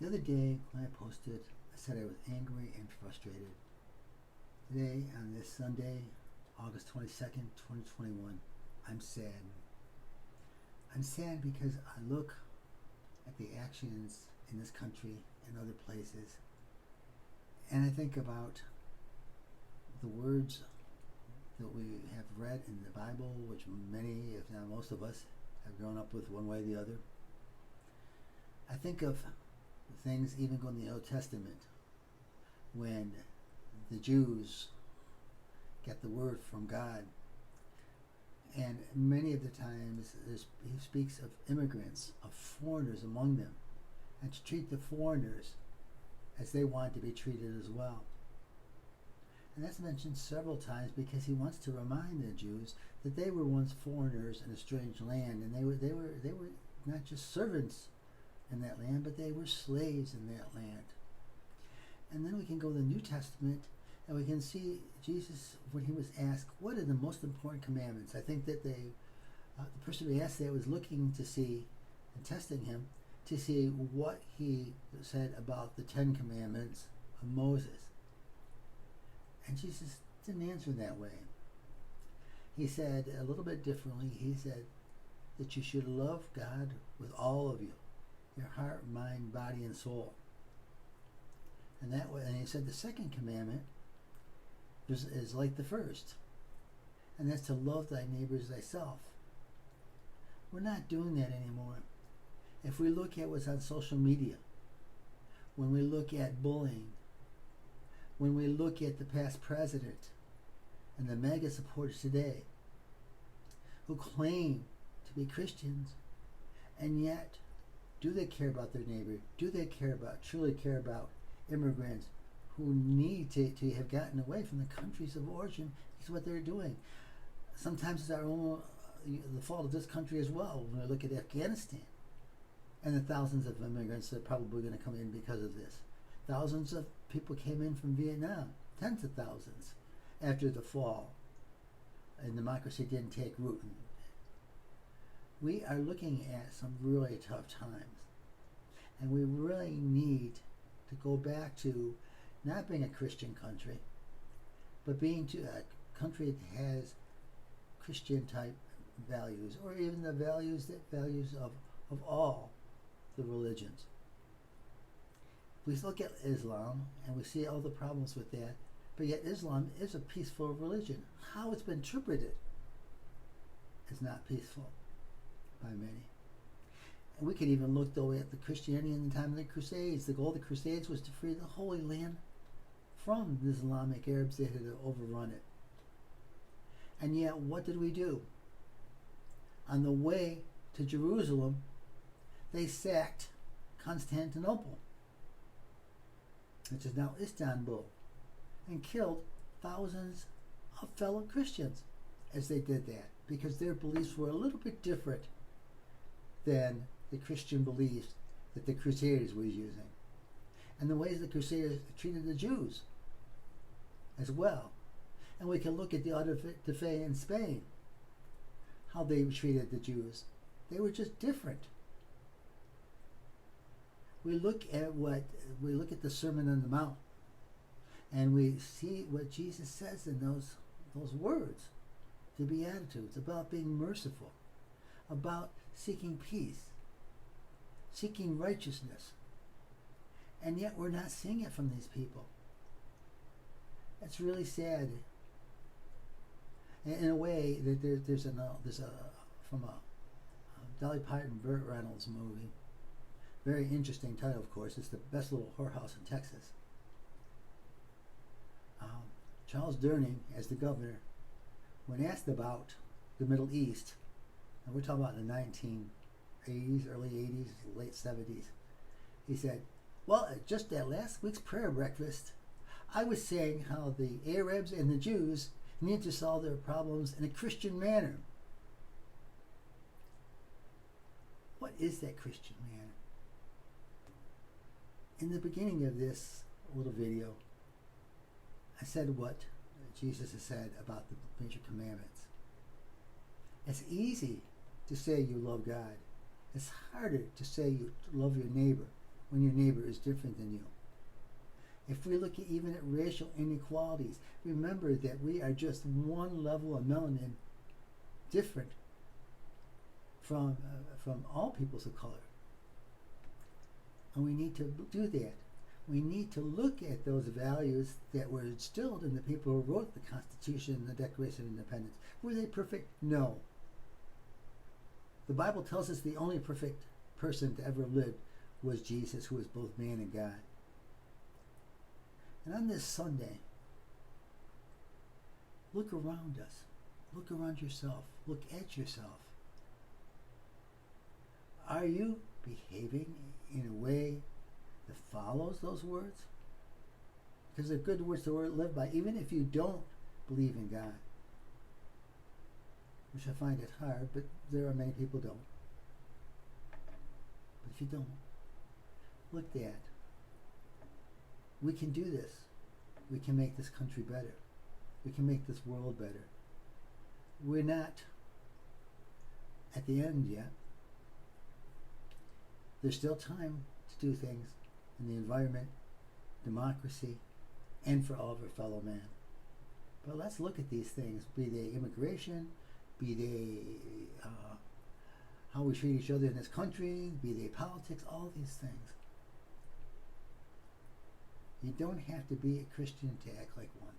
The other day when I posted, I said I was angry and frustrated. Today, on this Sunday, August 22nd, 2021, I'm sad. I'm sad because I look at the actions in this country and other places, and I think about the words that we have read in the Bible, which many, if not most of us, have grown up with one way or the other. I think of things even go in the Old Testament when the Jews get the word from God, and many of the times he speaks of immigrants, of foreigners among them, and to treat the foreigners as they want to be treated as well. And that's mentioned several times because he wants to remind the Jews that they were once foreigners in a strange land, and they were not just servants in that land, but they were slaves in that land. And then we can go to the New Testament and we can see Jesus when he was asked, what are the most important commandments? I think that the person who asked that was looking to see and testing him to see what he said about the 10 Commandments of Moses. And Jesus didn't answer that way. He said a little bit differently. He said that you should love God with all of you, your heart, mind, body, and soul. And that way, and he said the second commandment is like the first, and that's to love thy neighbor as thyself. We're not doing that anymore. If we look at what's on social media, when we look at bullying, when we look at the past president and the MAGA supporters today who claim to be Christians, and yet do they care about their neighbor? Do they truly care about immigrants who need to have gotten away from the countries of origin? Is what they're doing. Sometimes it's our own the fault of this country as well. When we look at Afghanistan and the thousands of immigrants that are probably going to come in because of this. Thousands of people came in from Vietnam, tens of thousands, after the fall, and democracy didn't take root. We are looking at some really tough times, and we really need to go back to not being a Christian country, but being to a country that has Christian type values, or even the values of all the religions. We look at Islam and we see all the problems with that, but yet Islam is a peaceful religion. How it's been interpreted is not peaceful by many. And we could even look though at the Christianity in the time of the Crusades. The goal of the Crusades was to free the Holy Land from the Islamic Arabs that had overrun it. And yet what did we do? On the way to Jerusalem, they sacked Constantinople, which is now Istanbul, and killed thousands of fellow Christians as they did that, because their beliefs were a little bit different than the Christian beliefs that the Crusaders were using, and the ways the Crusaders treated the Jews as well. And we can look at the Auto de Fe in Spain, how they treated the Jews. They were just different. We look at the Sermon on the Mount, and we see what Jesus says in those words, the Beatitudes, about being merciful, about seeking peace, seeking righteousness, and yet we're not seeing it from these people. That's really sad. In a way, that there's from a Dolly Parton, Burt Reynolds movie. Very interesting title, of course. It's The Best Little Whorehouse in Texas. Charles Durning, as the governor, when asked about the Middle East, and we're talking about the 1980s, early 80s, late 70s, he said, well, just at last week's prayer breakfast, I was saying how the Arabs and the Jews need to solve their problems in a Christian manner. What is that Christian manner? In the beginning of this little video, I said what Jesus has said about the major commandments. It's easy to say you love God. It's harder to say you love your neighbor when your neighbor is different than you. If we look at even at racial inequalities, remember that we are just one level of melanin different from all peoples of color. And we need to do that. We need to look at those values that were instilled in the people who wrote the Constitution and the Declaration of Independence. Were they perfect? No. The Bible tells us the only perfect person to ever live was Jesus, who was both man and God. And on this Sunday, look around us. Look around yourself. Look at yourself. Are you behaving in a way that follows those words? Because they're good words to live by, even if you don't believe in God. Which I find it hard, but there are many people who don't. But if you don't, look at. We can do this. We can make this country better. We can make this world better. We're not at the end yet. There's still time to do things in the environment, democracy, and for all of our fellow man. But let's look at these things, be they immigration, be they how we treat each other in this country, be they politics, all these things. You don't have to be a Christian to act like one.